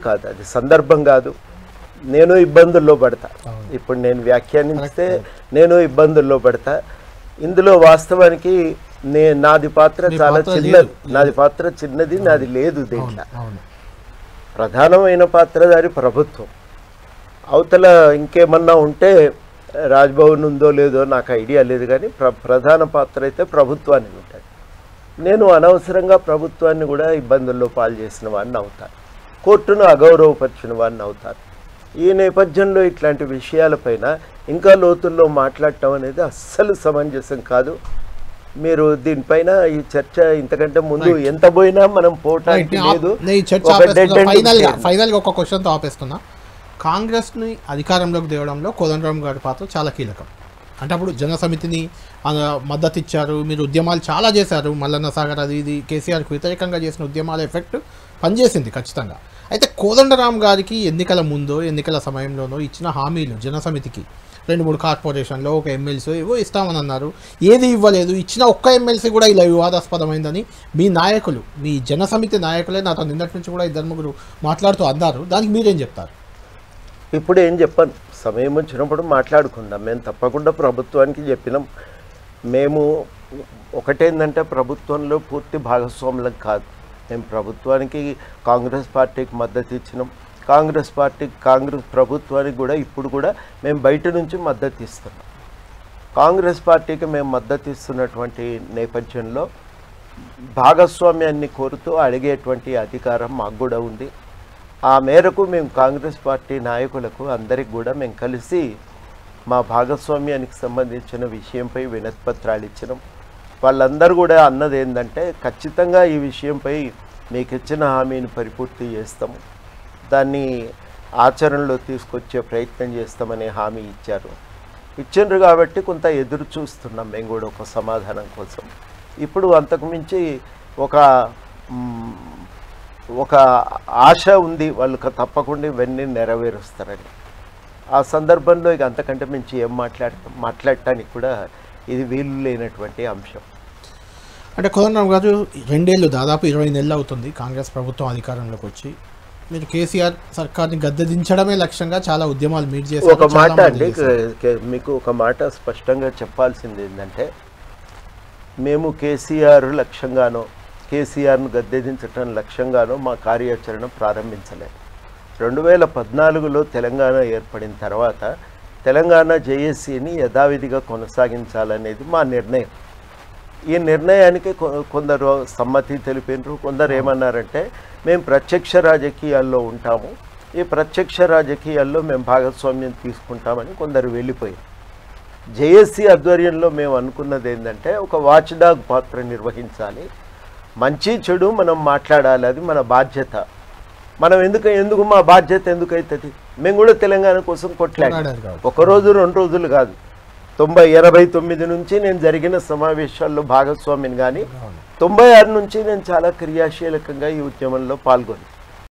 కాదు, అది సందర్భం కాదు. నేను ఇబ్బందుల్లో పడతా, ఇప్పుడు నేను వ్యాఖ్యానిస్తే నేను ఇబ్బందుల్లో పడతా. ఇందులో వాస్తవానికి నాది పాత్ర చాలా చిన్నది, నాది పాత్ర చిన్నది, నాది లేదు. దీంట్లో ప్రధానమైన పాత్రధారి ప్రభుత్వం. అవతల ఇంకేమన్నా ఉంటే రాజ్భవన్ ఉందో లేదో నాకు ఐడియా లేదు, కానీ ప్రధాన పాత్ర అయితే ప్రభుత్వానికి ఉంటుంది. నేను అనవసరంగా ప్రభుత్వాన్ని కూడా ఇబ్బందుల్లో పాలు చేసిన వాడిని అవుతాను, కోర్టును అగౌరవపరిచిన వాడిని అవుతాను. ఈ నేపథ్యంలో ఇట్లాంటి విషయాలపైన ఇంకా లోతుల్లో మాట్లాడటం అనేది అస్సలు సమంజసం కాదు. మీరు దీనిపైన ఈ చర్చ ఇంతకంటే ముందు ఎంత పోయినా మనం పోవటానికి లేదు. ఫైనల్గా ఒక క్వశ్చన్తో ఆపేస్తున్నా. కాంగ్రెస్ని అధికారంలోకి తేవడంలో కోదండరామ్ గారి పాత్ర చాలా కీలకం. అంటే అప్పుడు జనసమితిని మద్దతు ఇచ్చారు, మీరు ఉద్యమాలు చాలా చేశారు, మల్లన్న సాగర్ అది ఇది కేసీఆర్కి వ్యతిరేకంగా చేసిన ఉద్యమాల ఎఫెక్ట్ పనిచేసింది ఖచ్చితంగా. అయితే కోదండరామ్ గారికి ఎన్నికల ముందో ఎన్నికల సమయంలోనో ఇచ్చిన హామీలు జనసమితికి 2-3 కార్పొరేషన్లో ఒక ఎమ్మెల్సీ ఏవో ఇస్తామని అన్నారు, ఏది ఇవ్వలేదు. ఇచ్చిన ఒక్క ఎమ్మెల్సీ కూడా ఇలా వివాదాస్పదమైందని మీ నాయకులు, మీ జనసమితి నాయకులే నాతో నిన్నటి నుంచి కూడా 2-3 మాట్లాడుతూ అన్నారు. దానికి మీరేం చెప్తారు? ఇప్పుడు ఏం చెప్పాను, సమయం వచ్చినప్పుడు మాట్లాడుకుందాం. మేము తప్పకుండా ప్రభుత్వానికి చెప్పినాం. మేము ఒకటేందంటే ప్రభుత్వంలో పూర్తి భాగస్వాములం కాదు. మేము ప్రభుత్వానికి కాంగ్రెస్ పార్టీకి మద్దతు ఇచ్చినాం. కాంగ్రెస్ ప్రభుత్వానికి కూడా ఇప్పుడు కూడా మేము బయట నుంచి మద్దతు ఇస్తున్నాం. కాంగ్రెస్ పార్టీకి మేము మద్దతు ఇస్తున్నటువంటి నేపథ్యంలో భాగస్వామ్యాన్ని కోరుతూ అడిగేటువంటి అధికారం మాకు కూడా ఉంది. ఆ మేరకు మేము కాంగ్రెస్ పార్టీ నాయకులకు అందరికి కూడా మేము కలిసి మా భాగస్వామ్యానికి సంబంధించిన విషయంపై వినతిపత్రాలు ఇచ్చినాం. వాళ్ళందరూ కూడా అన్నది ఏంటంటే ఖచ్చితంగా ఈ విషయంపై మీకు ఇచ్చిన హామీని పరిపూర్తి చేస్తాము, దాన్ని ఆచరణలో తీసుకొచ్చే ప్రయత్నం చేస్తామనే హామీ ఇచ్చారు కాబట్టి కొంత ఎదురు చూస్తున్నాం మేము కూడా ఒక సమాధానం కోసం. ఇప్పుడు అంతకుమించి ఒక ఆశ ఉంది, వాళ్ళు తప్పకుండా ఇవన్నీ నెరవేరుస్తారని. ఆ సందర్భంలో ఇక అంతకంటే మించి ఏం మాట్లాడటానికి కూడా ఇది వీలు లేనటువంటి అంశం. అంటే కోదండరామ్ గారు 2 ఏళ్ళు దాదాపు 20 నెలలు అవుతుంది కాంగ్రెస్ ప్రభుత్వం అధికారంలోకి వచ్చి. మీరు కేసీఆర్ సర్కార్ని గద్దెదించడమే లక్ష్యంగా చాలా ఉద్యమాలు మీరు చేశారు. ఒక మాట అండి, మీకు ఒక మాట స్పష్టంగా చెప్పాల్సింది ఏంటంటే, మేము కేసీఆర్ లక్ష్యంగానో కేసీఆర్ను గద్దెదించడం లక్ష్యంగానో మా కార్యాచరణ ప్రారంభించలేదు. 2014లో తెలంగాణ ఏర్పడిన తర్వాత తెలంగాణ జేఏసీని యథావిధిగా కొనసాగించాలనేది మా నిర్ణయం. ఈ నిర్ణయానికి కొందరు సమ్మతి తెలిపినారు, కొందరు ఏమన్నారంటే మేము ప్రత్యక్ష రాజకీయాల్లో ఉంటాము, ఈ ప్రత్యక్ష రాజకీయాల్లో మేము భాగస్వామ్యం తీసుకుంటామని కొందరు వెళ్ళిపోయారు. జేఏసీ ఆధ్వర్యంలో మేము అనుకున్నది ఏంటంటే ఒక వాచ్డాగ్ పాత్ర నిర్వహించాలి, మంచి చెడు మనం మాట్లాడాలి, అది మన బాధ్యత. మనం ఎందుకు మా బాధ్యత ఎందుకు అవుతుంది? మేము కూడా తెలంగాణ కోసం కొట్లాడాం, 1 రోజు 2 రోజులు కాదు. 89 నుంచి నేను జరిగిన సమావేశాల్లో భాగస్వామిని, కానీ 96 నుంచి నేను చాలా క్రియాశీలకంగా ఈ ఉద్యమంలో పాల్గొని